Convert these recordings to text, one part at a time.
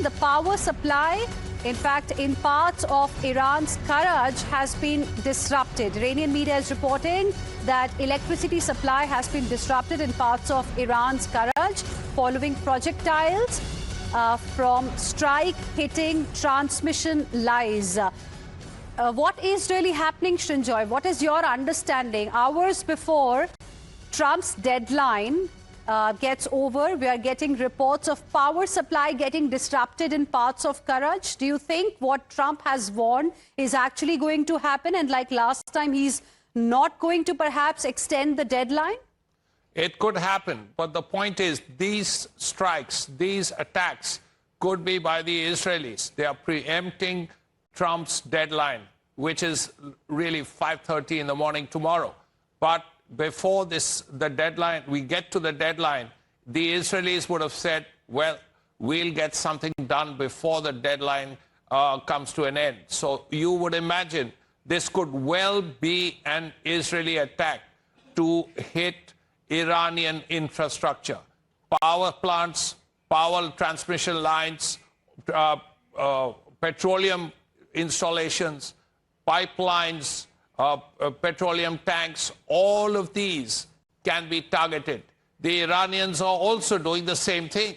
the power supply, in fact, in parts of Iran's Karaj has been disrupted. Iranian media is reporting that electricity supply has been disrupted in parts of Iran's Karaj following projectiles from strike hitting transmission lines. What is really happening, Srinjoy? What is your understanding? Hours before Trump's deadline gets over, we are getting reports of power supply getting disrupted in parts of Karaj. Do you think what Trump has warned is actually going to happen? And like last time, he's not going to perhaps extend the deadline? It could happen. But the point is, these strikes, these attacks could be by the Israelis. They are preempting Trump's deadline, which is really 5:30 in the morning tomorrow. But before the deadline, we get to the deadline, the Israelis would have said, well, we'll get something done before the deadline comes to an end. So you would imagine this could well be an Israeli attack to hit Iranian infrastructure, power plants, power transmission lines, petroleum installations, pipelines, petroleum tanks. All of these can be targeted. The Iranians are also doing the same thing.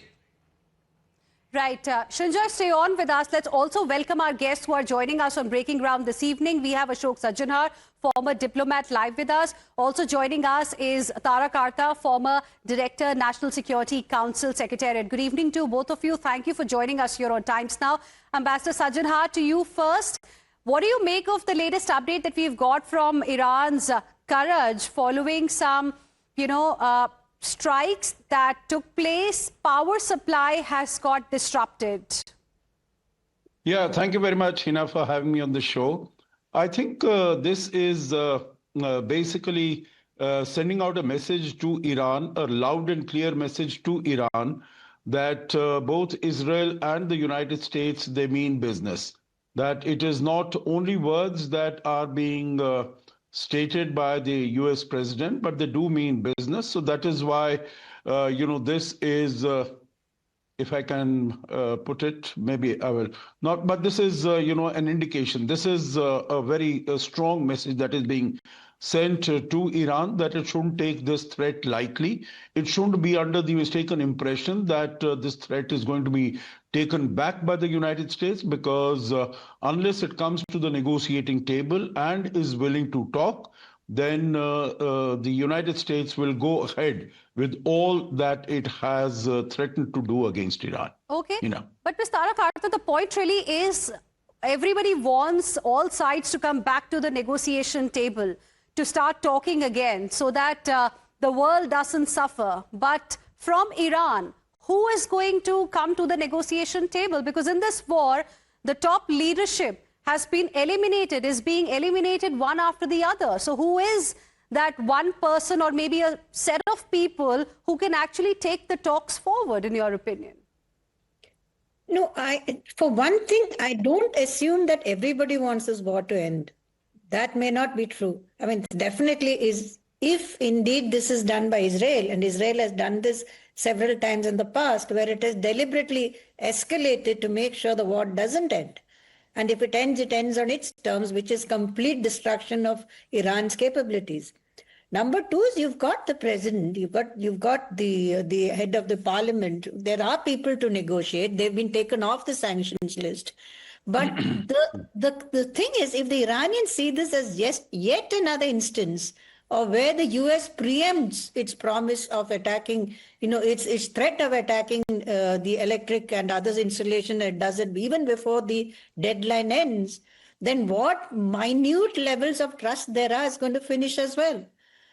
Right. Srinjoy, stay on with us. Let's also welcome our guests who are joining us on Breaking Ground this evening. We have Ashok Sajjanhar, former diplomat, live with us. Also joining us is Kartha, former Director, National Security Council Secretariat. Good evening to both of you. Thank you for joining us here on Times Now. Ambassador Sajjanhar, to you first. What do you make of the latest update that we've got from Iran's Karaj following some, strikes that took place? Power supply has got disrupted. Yeah, thank you very much, Heena, for having me on the show. I think this is basically sending out a message to Iran, a loud and clear message to Iran that both Israel and the United States, they mean business. That it is not only words that are being stated by the US president, but they do mean business. So that is why, this is, if I can put it, maybe I will not, but this is, an indication. This is a very strong message that is being sent to Iran that it shouldn't take this threat lightly. It shouldn't be under the mistaken impression that this threat is going to be taken back by the United States, because unless it comes to the negotiating table and is willing to talk, then the United States will go ahead with all that it has threatened to do against Iran. Okay. But Ms. Kartha, the point really is everybody wants all sides to come back to the negotiation table, to start talking again so that the world doesn't suffer. But from Iran, who is going to come to the negotiation table? Because in this war, the top leadership has been eliminated, is being eliminated one after the other. So who is that one person or maybe a set of people who can actually take the talks forward, in your opinion? No, for one thing, I don't assume that everybody wants this war to end. That may not be true. I mean, definitely is, if indeed this is done by Israel, and Israel has done this several times in the past, where it has deliberately escalated to make sure the war doesn't end. And if it ends on its terms, which is complete destruction of Iran's capabilities. Number two is you've got the president, you've got the head of the parliament. There are people to negotiate. They've been taken off the sanctions list. But the thing is, if the Iranians see this as yet another instance of where the US preempts its promise of attacking, its threat of attacking the electric and others installation, it does it even before the deadline ends, then what minute levels of trust there are is going to finish as well.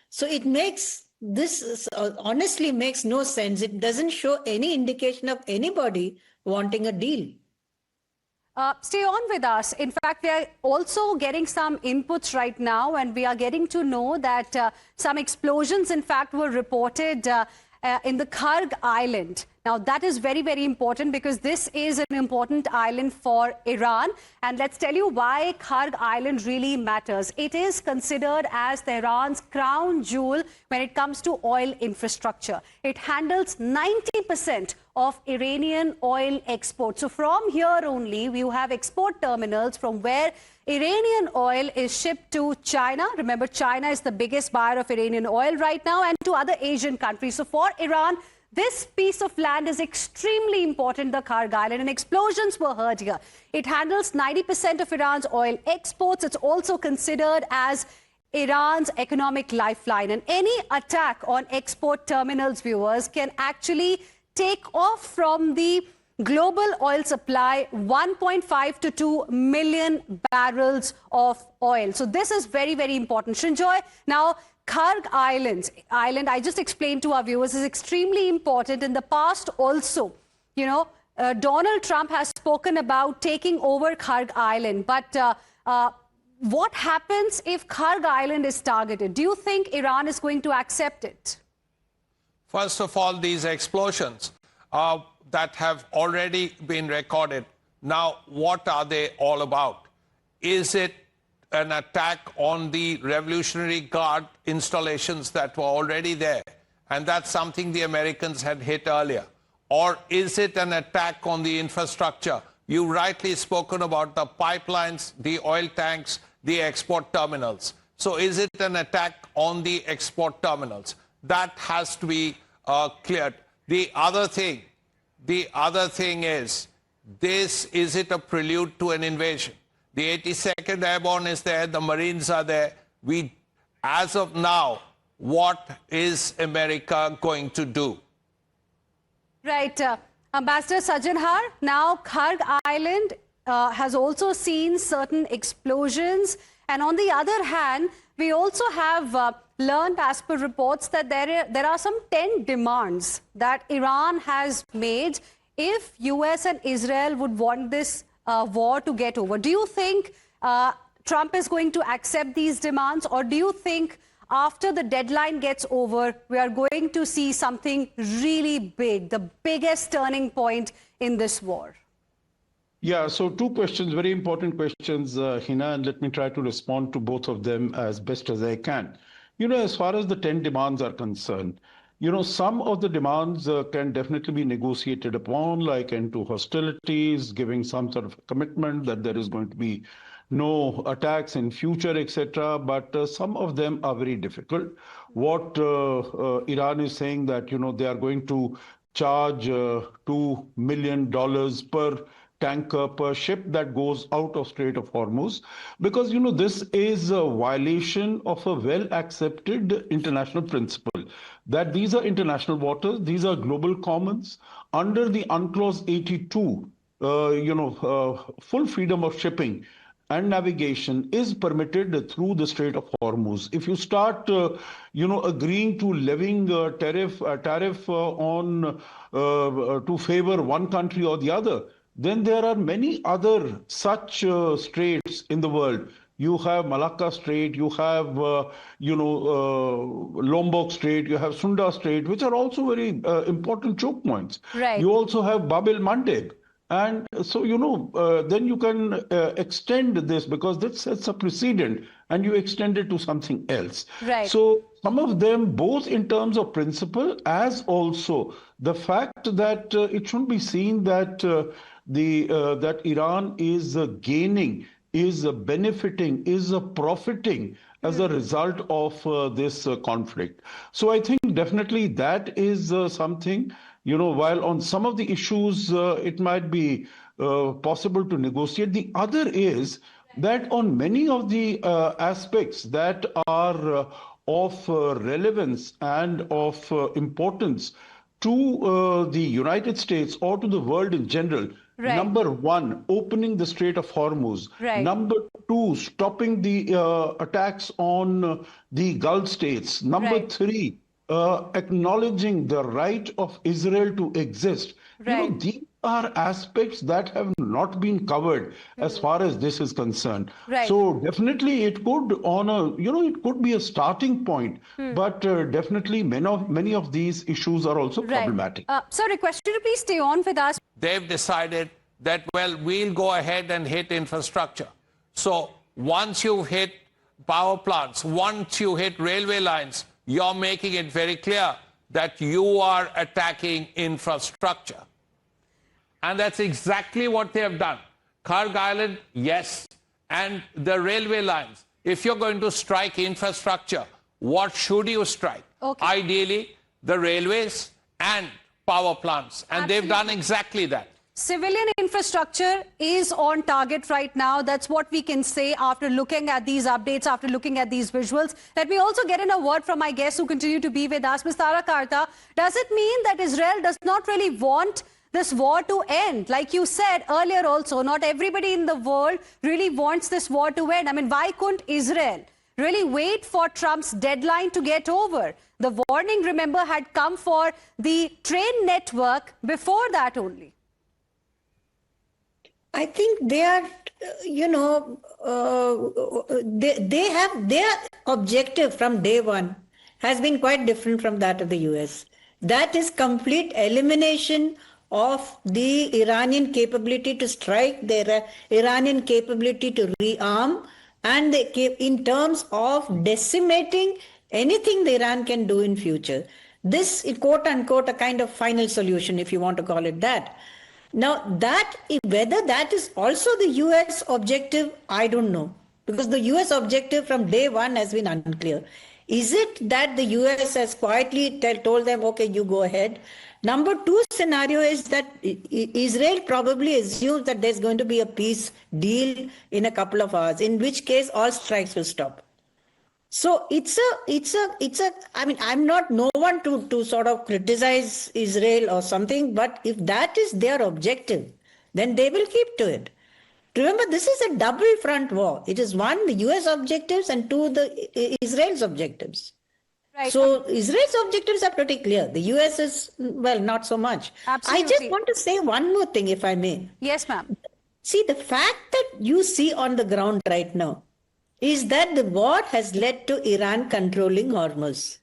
So it makes this honestly makes no sense. It doesn't show any indication of anybody wanting a deal. Stay on with us. In fact, we are also getting some inputs right now, and we are getting to know that some explosions, in fact, were reported in the Kharg island. Now, that is very, very important because this is an important island for Iran. And let's tell you why Kharg Island really matters. It is considered as Iran's crown jewel when it comes to oil infrastructure. It handles 90% of Iranian oil exports. So from here only, you have export terminals from where Iranian oil is shipped to China. Remember, China is the biggest buyer of Iranian oil right now, and to other Asian countries. So for Iran, this piece of land is extremely important, the Kharg Island, and explosions were heard here. It handles 90% of Iran's oil exports. It's also considered as Iran's economic lifeline. And any attack on export terminals, viewers, can actually take off from the global oil supply 1.5 to 2 million barrels of oil. So this is very, very important. Srinjoy, now Kharg Island, I just explained to our viewers, is extremely important. In the past also, Donald Trump has spoken about taking over Kharg Island. But what happens if Kharg Island is targeted? Do you think Iran is going to accept it? First of all, these explosions that have already been recorded, now what are they all about? Is it an attack on the Revolutionary Guard installations that were already there? And that's something the Americans had hit earlier. Or is it an attack on the infrastructure? You rightly spoken about the pipelines, the oil tanks, the export terminals. So is it an attack on the export terminals? That has to be cleared. The other thing is it a prelude to an invasion? The 82nd Airborne is there, the Marines are there. As of now, what is America going to do? Right. Ambassador Sajjanhar, now Kharg Island has also seen certain explosions. And on the other hand, we also have learned, as per reports, that there are some 10 demands that Iran has made if US and Israel would want this war to get over. Do you think Trump is going to accept these demands, or do you think after the deadline gets over, we are going to see something really big, the biggest turning point in this war? Yeah, so two questions, very important questions, Heena, and let me try to respond to both of them as best as I can. As far as the 10 demands are concerned, some of the demands can definitely be negotiated upon, like end to hostilities, giving some sort of commitment that there is going to be no attacks in future, etc. But some of them are very difficult. What Iran is saying that, they are going to charge $2 million per tanker, per ship that goes out of Strait of Hormuz, because this is a violation of a well-accepted international principle that these are international waters, these are global commons. Under the UNCLOS 82, full freedom of shipping and navigation is permitted through the Strait of Hormuz. If you start, agreeing to levying tariff on to favor one country or the other, then there are many other such straits in the world. You have Malacca Strait, you have, Lombok Strait, you have Sunda Strait, which are also very important choke points. Right. You also have Bab el-Mandeb. And so, then you can extend this, because that sets a precedent, and you extend it to something else. Right. So some of them, both in terms of principle, as also the fact that it shouldn't be seen that that Iran is gaining, is benefiting, is profiting as a result of this conflict. So I think definitely that is something, while on some of the issues it might be possible to negotiate. The other is that on many of the aspects that are of relevance and of importance to the United States or to the world in general. Right. Number one, opening the Strait of Hormuz. Right. Number two, stopping the attacks on the Gulf states. Number Right. three, acknowledging the right of Israel to exist. Right. These are aspects that have not been covered as far as this is concerned. Right. So definitely it could it could be a starting point, but definitely many of these issues are also problematic. Sir, request you to please stay on with us. They've decided that, well, we'll go ahead and hit infrastructure. So once you hit power plants, once you hit railway lines, you're making it very clear that you are attacking infrastructure. And that's exactly what they have done. Kharg Island, yes, and the railway lines. If you're going to strike infrastructure, what should you strike? Okay. Ideally, the railways and power plants. And Absolutely. they've done exactly that. Civilian infrastructure is on target right now. That's what we can say after looking at these updates, after looking at these visuals. Let me also get in a word from my guests who continue to be with us. Ms. Tara Kartha, does it mean that Israel does not really want this war to end? Like you said earlier also, not everybody in the world really wants this war to end. I mean, why couldn't Israel really wait for Trump's deadline to get over? The warning, remember, had come for the train network before that only. I think they are, they have their objective from day one has been quite different from that of the US. That is complete elimination of the Iranian capability to strike, the Iranian capability to rearm, and in terms of decimating anything the Iran can do in future. This is quote unquote a kind of final solution, if you want to call it that. Now, whether that is also the US objective, I don't know. Because the US objective from day one has been unclear. Is it that the US has quietly told them, okay, you go ahead? Number two scenario is that Israel probably assumes that there's going to be a peace deal in a couple of hours, in which case all strikes will stop. So I mean, I'm not no one to sort of criticize Israel or something, but if that is their objective, then they will keep to it. Remember, this is a double front war. It is one, the US objectives, and two, the Israel's objectives. Right. So Israel's objectives are pretty clear. The US is, well, not so much. Absolutely. I just want to say one more thing, if I may. Yes, ma'am. See, the fact that you see on the ground right now is that the war has led to Iran controlling Hormuz.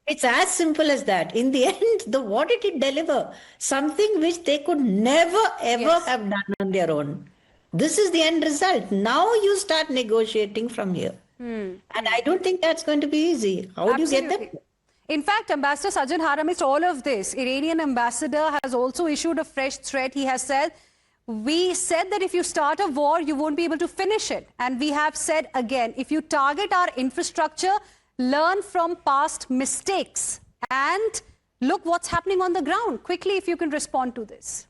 It's as simple as that. In the end, what did it deliver? Something which they could never, ever have done on their own. This is the end result. Now you start negotiating from here. And I don't think that's going to be easy. How do you get that? In fact, Ambassador Sajjanhar, amidst all of this, Iranian ambassador has also issued a fresh threat. He has said, we said that if you start a war, you won't be able to finish it. And we have said again, if you target our infrastructure, learn from past mistakes and look what's happening on the ground. Quickly, if you can respond to this.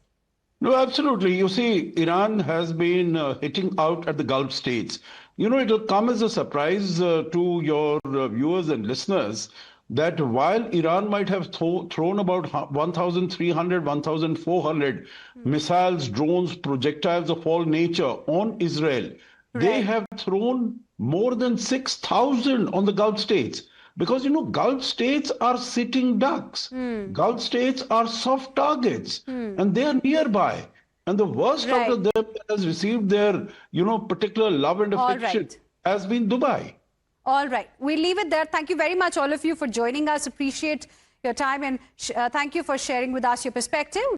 No, absolutely. You see, Iran has been hitting out at the Gulf states. You know, it'll come as a surprise to your viewers and listeners that while Iran might have thrown about 1,300, 1,400 missiles, drones, projectiles of all nature on Israel, they have thrown more than 6,000 on the Gulf states. Because, you know, Gulf states are sitting ducks. Gulf states are soft targets, and they are nearby. And the worst out of them that has received their, you know, particular love and affection has been Dubai. All right. We'll leave it there. Thank you very much, all of you, for joining us. Appreciate your time and thank you for sharing with us your perspective.